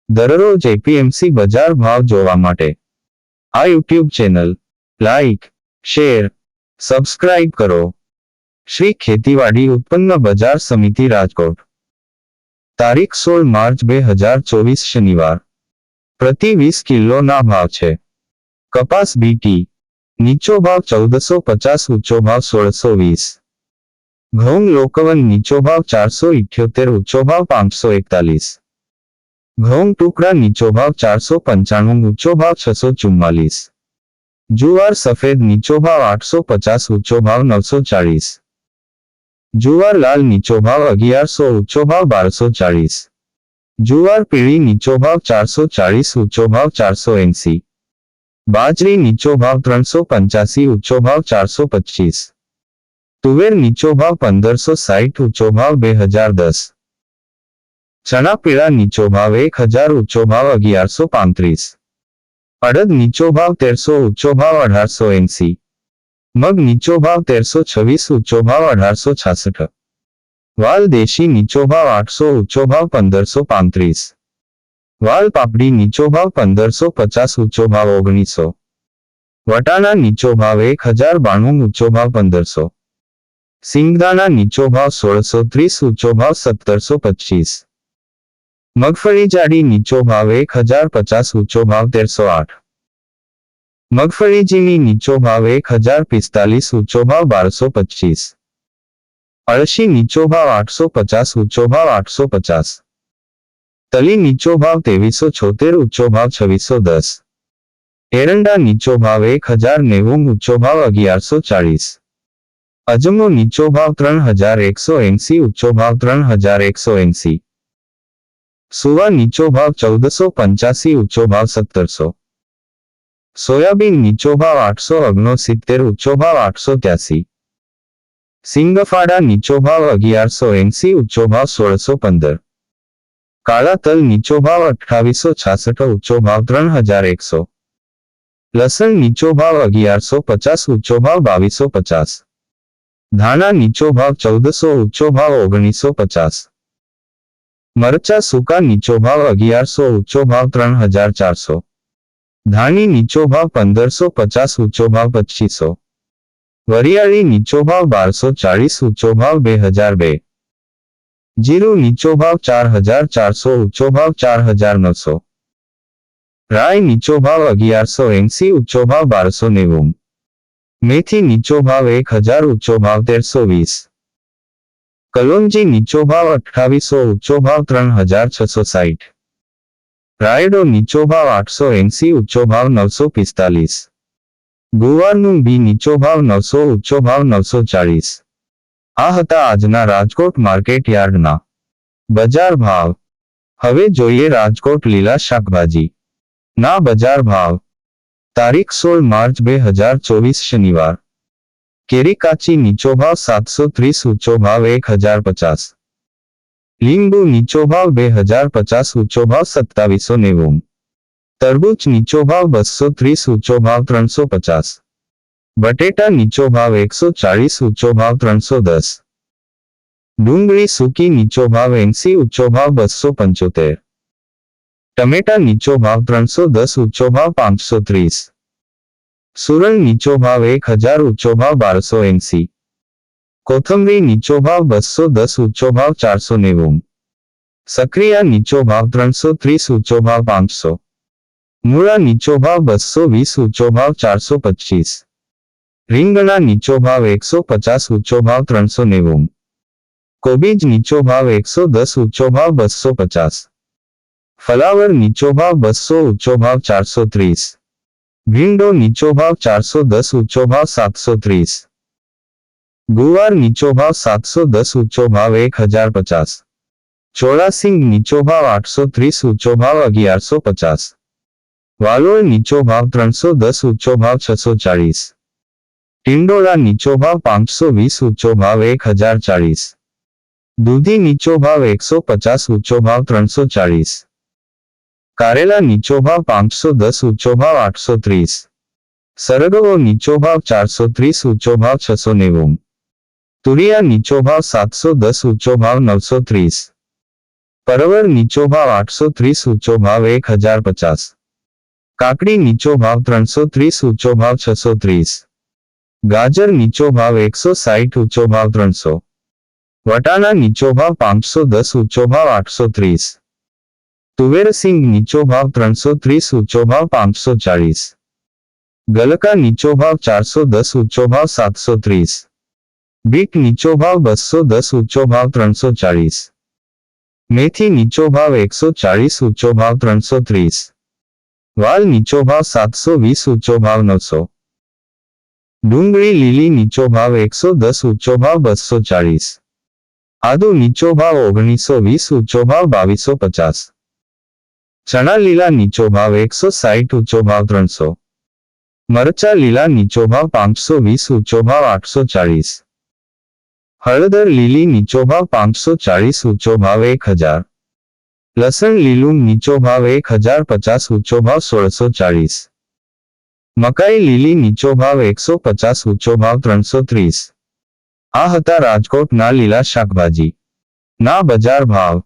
દરરોજ એપીએમસી બજાર ભાવ જોવા માટે આ YouTube channel like, share, subscribe કરો. શ્રી ખેતીવાડી ઉત્પન્ન બજાર સમિતિ રાજકોટ. તારીખ 16 માર્ચ 2024 શનિવાર. પ્રતિ 20 કિલોના ભાવ છે. કપાસ બીટી નીચો ભાવ 1450, ઊંચો ભાવ 1620. ઘઉં લોકવન નીચો ભાવ 478, ઊંચો ભાવ 541. ઘઉં ટુકડા નીચો ભાવ 495, ઊંચો ભાવ 644. જુવાર સફેદ નીચો ભાવ 850, ઊંચો ભાવ 940. જુવાર લાલ નીચો ભાવ 1100, ઊંચો ભાવ 1240. જુવાર પીળી નીચો ભાવ 440, ઊંચો ભાવ 480. બાજરી નીચો ભાવ 385, ઊંચો ભાવ 425. તુવેર નીચો ભાવ 1560, ઊંચો ભાવ 2010. ચણા પીળા નીચો ભાવ 1000, ઊંચો ભાવ 1135. અડદ નીચો ભાવ 1300, ઊંચો ભાવ 1880. મગ નીચો ભાવ 1326, ઊંચો ભાવ 1866. વાલ દેશી નીચો ભાવ 800, ઊંચો ભાવ 1535. વાલ પાપડી નીચો ભાવ 1550, ઊંચો ભાવ 1900. વટાણા નીચો ભાવ 1092, ઊંચો ભાવ 1500. સિંગદાણા નીચો ભાવ 1630, ઊંચો ભાવ 1725. મગફળી જાડી નીચો ભાવ 1050, ઊંચો ભાવ 1308. મગફળી ઝીણી નીચો ભાવ 1045, ઊંચો ભાવ 1225. અળસી નીચો ભાવ 850, ઊંચો ભાવ 850. તલી નીચો ભાવ 2376, ઊંચો ભાવ 2610. એરંડા નીચો ભાવ 1090, ઊંચો ભાવ 1140. અજમો નીચો ભાવ 3180, ઊંચો ભાવ 3180. સુવા નીચો ભાવ 1485, ઊંચો ભાવ 1700. સોયાબીન નીચો ભાવ 869, ઊંચો ભાવ 883. સિંગફાડા નીચો ભાવ 1180, ઊંચો ભાવ 1615. કાળા તલ નીચો ભાવ 2866, ઊંચો ભાવ 3100. લસણ નીચો ભાવ 1150, ઊંચો ભાવ 2250. ધાણા નીચો ભાવ 1400, ઊંચો ભાવ 1950. મરચા સૂકા નીચો ભાવ 1100, ઊંચો ભાવ 3400. ધાણી નીચો ભાવ 1550, ઊંચો ભાવ 2500. વરિયાળી નીચો ભાવ 1240, ઊંચો ભાવ 2002. જીરું નીચો ભાવ 4400, ઊંચો ભાવ 4900. રાઈ નીચો ભાવ 1180, ઊંચો ભાવ 1290. મેથી નીચો ભાવ 1000, ઊંચો ભાવ 1320. કલોંજી નીચો ભાવ 2800, ઊંચો ભાવ 3660. રાયડો નીચો ભાવ 880, ઊંચો ભાવ 945. ગુવારનું બી નીચો ભાવ 900, ઊંચો ભાવ 940. આ હતા આજના રાજકોટ માર્કેટ યાર્ડના બજાર ભાવ. હવે જોઈએ રાજકોટ લીલા શાકભાજી ના બજાર ભાવ. તારીખ 16 માર્ચ 2024 શનિવાર. કેરી કાચી નીચો ભાવ 730, ઊંચો ભાવ 1050. લીંબુ નીચો ભાવ 2050, ઊંચો ભાવ 2790. તરબૂચ નીચો ભાવ 230, ઊંચો ભાવ 350. બટેટા નીચો ભાવ 140, ઊંચો ભાવ 310. ડુંગળી સૂકી નીચો ભાવ 80, ઊંચો ભાવ 275. ટમેટા નીચો ભાવ 310, ઊંચો ભાવ 530. સુરણ નીચો ભાવ 1000, ઊંચો ભાવ 1280. કોથમરી નીચો ભાવ 210, ઊંચો ભાવ 490. સક્રિયા નીચો ભાવ 330, ઊંચો ભાવ 500. મૂળા નીચો ભાવ 220, ઊંચો ભાવ 425. રીંગણા નીચો ભાવ 150, ઊંચો ભાવ 390. કોબીજ નીચો ભાવ 110, ઊંચો ભાવ 250. ફલાવર નીચો ભાવ 200, ઊંચો ભાવ 430. ભીંડો નીચો ભાવ 410, ઊંચો ભાવ 730. ગુવાર નીચો ભાવ 710, ઊંચો ભાવ 1050. ચોળાસિંગ નીચો ભાવ 830, ઊંચો ભાવ 1150. વાલોળ નીચો ભાવ 310, ઊંચો ભાવ 640. ટિંડોળા નીચો ભાવ 520, ઊંચો ભાવ 1040. દૂધી નીચો ભાવ 150, ઊંચો ભાવ 340. કારેલા નીચો ભાવ 510, ઊંચો ભાવ 830. સરગવો નીચો ભાવ 430, ઊંચો ભાવ 690. તુરિયા નીચો ભાવ 710, ઊંચો ભાવ 930. પરવર નીચો ભાવ 830, ઊંચો ભાવ 1050. કાકડી નીચો ભાવ 330, ઊંચો ભાવ 630. ગાજર નીચો ભાવ 160, ઊંચો ભાવ 300. વટાણા નીચો ભાવ 510, ઊંચો ભાવ 830. તુવેર સિંગ નીચો ભાવ 330, ઊંચો ભાવ 540. ગલકા નીચો ભાવ 410, ઊંચો ભાવ 730. બીટ નીચો ભાવ 210, ઊંચો ભાવ 340. મેથી નીચો ભાવ 140, ઊંચો ભાવ 330. વાલ નીચો ભાવ 720, ઊંચો ભાવ 900. ડુંગળી લીલી નીચો ભાવ 110, ઊંચો ભાવ 240. આદુ નીચો ભાવ 1920, ઊંચો ભાવ 2250. ચણા લીલા નીચો ભાવ 160, ઊંચો ભાવ 300. મરચા લીલા નીચો ભાવ 520, ઊંચો ભાવ 840. હળદર લીલી નીચો ભાવ 540, ઊંચો ભાવ 1000. લસણ લીલું નીચો ભાવ 1050, ઊંચો ભાવ 1640. મકાઈ લીલી નીચો ભાવ 150, ઊંચો ભાવ 330. આ હતા રાજકોટના લીલા શાકભાજી ના બજાર ભાવ.